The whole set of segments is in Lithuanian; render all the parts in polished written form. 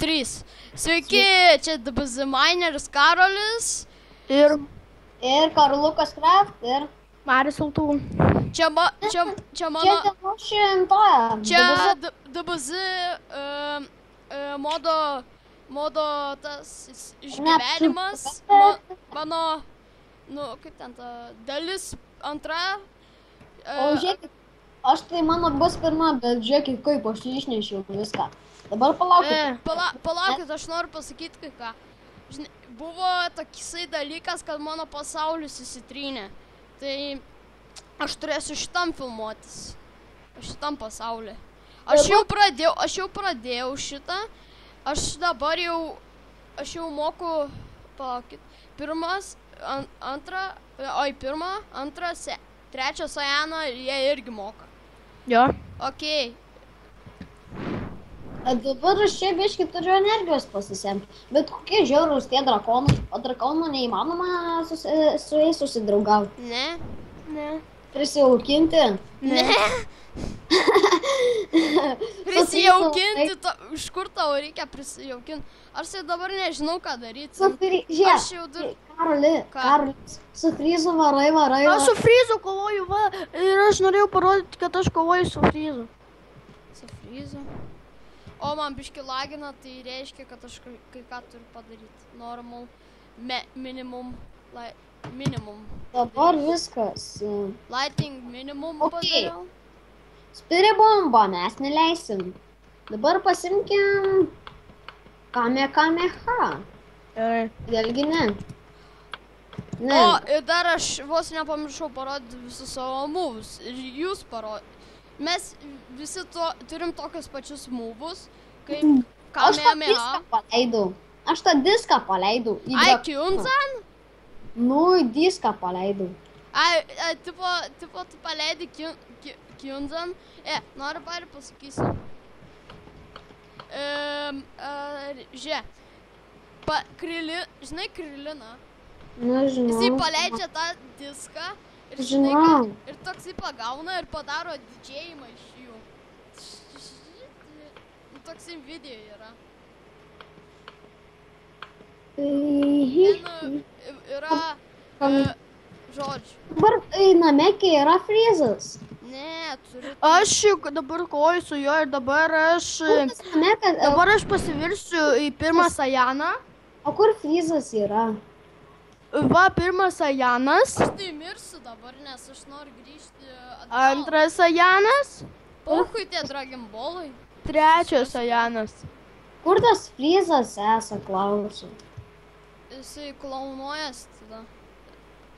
3. Sveiki, čia DBZ Mineris Karolis. Ir Karlukas Craft ir... Maris Altų. Čia mano... Čia šimtoja. Čia DBZ modo tas išgyvenimas. Mano... Nu, kaip ten ta dalis antra. O žiūrėkit, aš tai mano bus pirma, bet žiūrėkit, kaip aš išnešiau viską. Dabar palaukit. Palaukit, aš noriu pasakyti kai ką. Žinai, buvo toksai dalykas, kad mano pasaulis įsitrynė. Tai aš turėsiu šitam filmuotis. Šitam pasauliui. Aš jau pradėjau šitą. Aš dabar jau... Aš jau moku... Palaukit. Pirmas, pirma, antras, trečią Sajaną, jie irgi moka. Jo. Okei. Dabar aš čia biškį turiu energijos pasisemti. Bet kokie žiaurūs tie drakonai. O drakonų neįmanoma su jais susidraugauti. Ne. Prisijaukinti. Ne. Prisijaukinti, iš kur tau reikia prisijaukinti? Aš tai dabar nežinau, ką daryti. Karoli, su Fryzu varai. Aš su Fryzu kovoju, va. Ir aš norėjau parodyti, kad aš kovoju su Fryzu. Su Fryzu? O man biški lagina, tai reiškia, kad aš kai ką turiu padaryti. Normal, minimum. Dabar viskas. Lighting minimum padariau. Spiri bombą mes neleisim. Dabar pasimkim Kamehameha. Vėlgi ne. O, ir dar aš vos nepamiršau parodyti visus savo moves. Ir jūs parodyti. Mes visi turim tokius pačius moves, kaip Kamehameha. Aš tą diską paleidau. Ai, Kyunzan? Nu, diską paleidau. Ai, tipo, tu paleidai Kyunzan. Noriu pasakysiu. Žiūrėk. Žinai Kriliną? Nežinau. Jisai paleidžia tą diską. Žinau. Ir toksai pagauna ir padaro didžėjimą iš jų. Toksai video yra. Yra žodžių. Dabar namekė yra Fryzas. Ne, turiu... Aš dabar kovoju su juo ir dabar aš pasivirsiu į pirmą Sajaną. O kur Fryzas yra? Va, pirmas Sajanas. Aš tai mirsiu dabar, nes aš noriu grįžti atgal. Antras Sajanas. Pauhui tie Dragon Ballai. Trečias Sajanas. Kur tas Fryzas esa, klausiu? Jisai klaunuojas tada.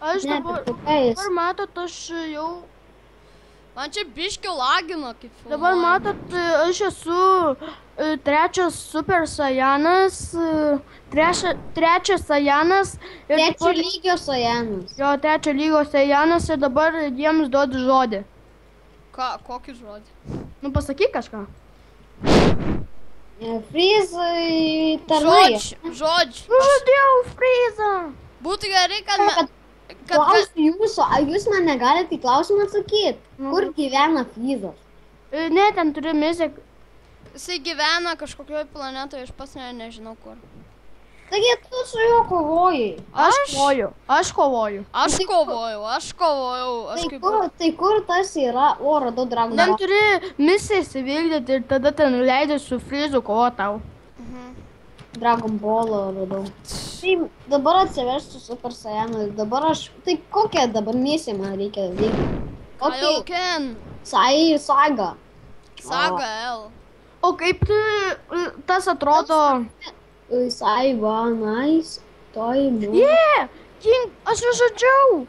Aš dabar matot, aš jau... Man čia biškių lagino, kaip filmuoju. Dabar matot, aš esu trečias Super Sajanas, trečias Sajanas. Trečio lygio Sajanas. Jo, trečio lygio Sajanas ir dabar jiems duodu žodį. Kokį žodį? Nu, pasakyk kažką. Fryzai tarnai. Žodžiu. Žodėjau Fryzą. Būtų gerai, kad... Klausiu jūsų, ar jūs man negalite į klausimą atsakyti? Kur gyvena Fryzas? Ne, ten turi miziką. Jisai gyvena kažkokioje planetoje, aš pats nežinau kur. Taigi tu su juo kovojai. Aš kovoju. Tai kur tas yra? O, radau Dragon Ball. Ten turi misiją įsivykdyti ir tada ten leidai su Fryzu kovo tau. Dragon Ballą radau. Tai dabar atsiversiu Super Saiyaną. Dabar aš... Tai kokią dabar misiją man reikia vykdyti? Kaioken. Saga. Saga L. O kaip tas atrodo... Saivanais. Aš nužudžiau.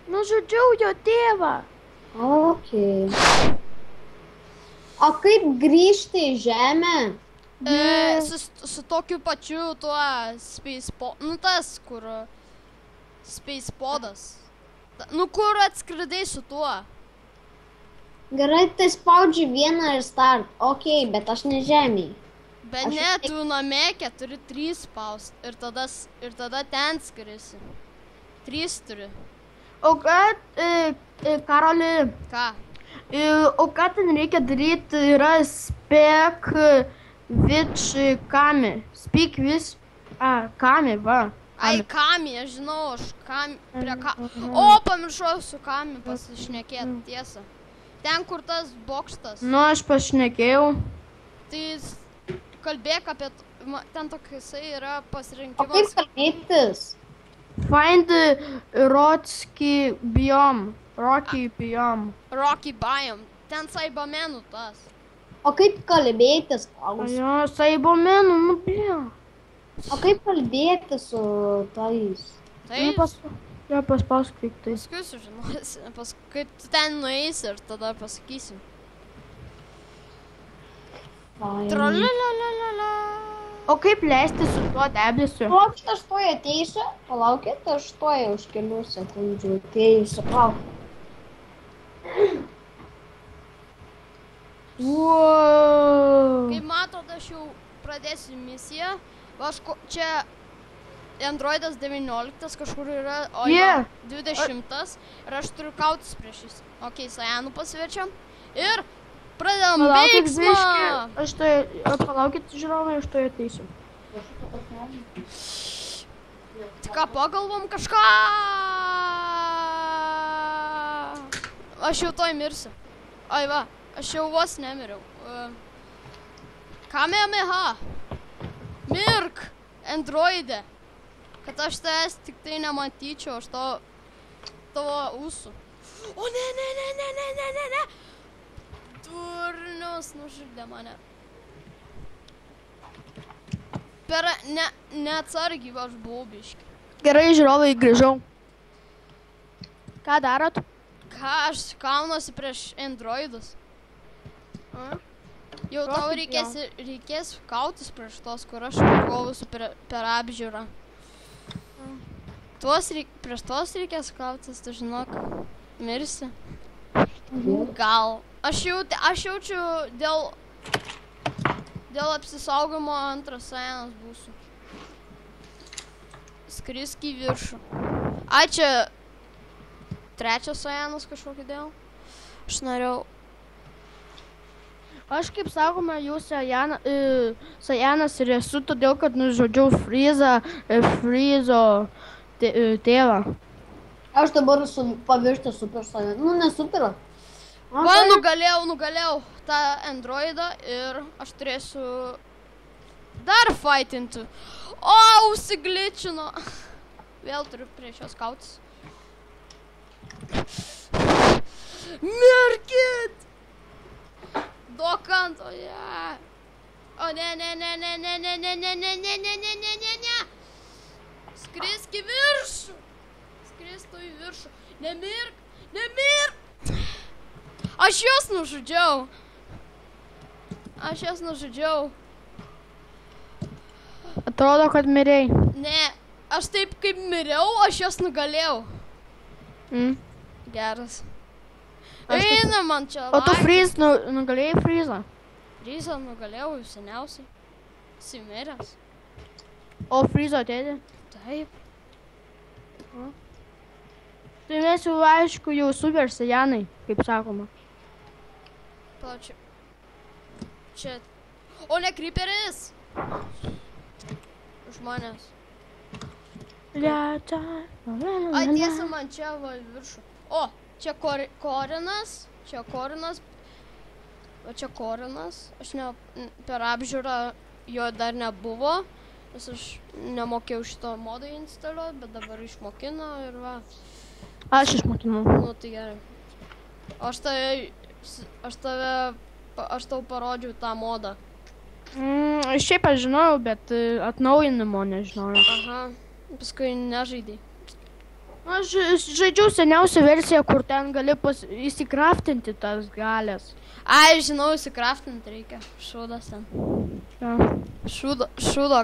Nužudžiau jo tėvą. Okei. O kaip grįžti į žemę? Su tokiu pačiu tuo Space Pod... Nu tas, kur... Space Podas. Nu kur atskridai su tuo? Gerai, tai spaudži vieną ir start. Okei, bet aš ne žemėj. Bet ne, tu namekė turi 3 spaust. Ir tada ten skrisi. 3 turi. O kad, Karoli... Ką? O ką ten reikia daryti, yra spek Which kami? Speak with... Kami, va. Ai, kami, aš žinau, aš kami, prie kami. O, pamiršau su kami pasišnekėti, tiesa. Ten, kur tas bokštas. Nu, aš pašnekėjau. Tai kalbėk apie... Ten toksai yra pasirinkimas. O kaip kalbėtis? Find Rocky biome. Rocky biome. Rocky biome. Ten Saibamenų tas. O kaip kalbėtis? Jo, Saibamenų, nu, blė. O kaip kalbėti su tais? Tai Paspausk kaip tai. paskui sužinosi. Kai tu ten nueisi ir tada pasakysim. Tralalalala. O kaip leisti su tuo debesiu? Palaukit, aš tuoj ateisiu. Palaukit, aš tuoj už kelių sekundžių ateisiu. Wow. Kaip matot, aš jau pradėsiu misiją. Aš čia Androidas 19 kažkur yra, o Yeah. 20 ir aš turiu kautis prieš jis. Ok, Sajanų pasiverčiam ir pradedam Palaukit, veiksmą. Palaukit, žiūrovai, aš tuoj ateisiu. Tik ką pagalvom kažką. Aš jau toj mirsiu. Ai va, aš jau vos nemiriau. Kamehameha. Mirk, Androide. Kad aš tavęs tik tai nematyčiau, aš tavo ūsų. O ne. Turnius nužudė mane. Neatsargiai aš buvau biški. Gerai, žiūrovai, grįžau. Ką darot? Ką aš kaunuosi prieš Androidus? Jau tau reikės kautis prieš tos, kur aš kovusiu per apžiūrą. Prieš tos reikės kautis, tu žinok, mirsi. Gal. Aš jaučiu dėl apsisaugimo antras Sajanas būsiu. Skrisk į viršų. Ai, čia trečias Sajanas kažkokį dėl. Aš norėjau. Aš, kaip sakoma, jau Sajanas ir esu, todėl, kad nužudžiau Freezo tėvą. Aš dabar pavirsti Super Saiyan. Nu, ne Super. Va, nugalėjau tą Androidą ir aš turėsiu dar fightinti. O, užsigličino. Vėl turiu prieš jos kautis. Mirkit! Dokantoje. O, ne. Skrisk į viršų. Skristų į viršų. Nemirk. Aš jos nužudžiau. Atrodo, kad mirėjai. Ne, aš taip kaip miriau, aš jos nugalėjau. Geras. Eina man čia. O tu nugalėjai Freezą? Freezą nugalėjau jau seniausiai. Simiręs. O Freezo tėdė? Taip. Tai mes jau aišku jau Super Saiyanai, kaip sakoma. Plačiu. Čia. O ne Creeperis. Žmonės. Ai, tiesa, man čia va viršų. O, čia Korinas. Čia Korinas. O čia Korinas. Aš per apžiūrą jo dar nebuvo. Nes aš nemokėjau šito modo instaliuoti, bet dabar išmokino ir va. Aš išmokinau. Nu, tai gerai. Aš tau parodžiau tą modą. Šiaip aš žinojau, bet atnaujinimo nežinojau. Aha, paskui nežaidai. Aš žaidžiau seniausią versiją, kur ten gali įsikraftinti tas galės. Ai, žinau, įsikraftinti reikia. Šūdas ten. Ja. Šūdo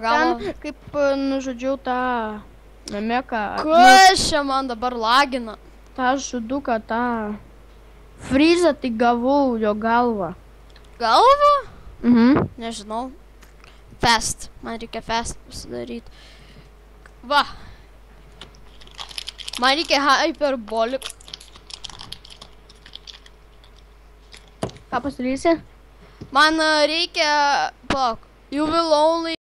galo. Ten kaip nužudžiau tą memeką. Kas čia man dabar lagina? tą žuduką, tą Freezą, tai gavau jo galvą. Galvą? Mhm. Nežinau. Fast. Man reikia fast pasidaryti. Va. Man reikia hyperbolic. Ką pasidarysi? Man reikia... Palauk. You will only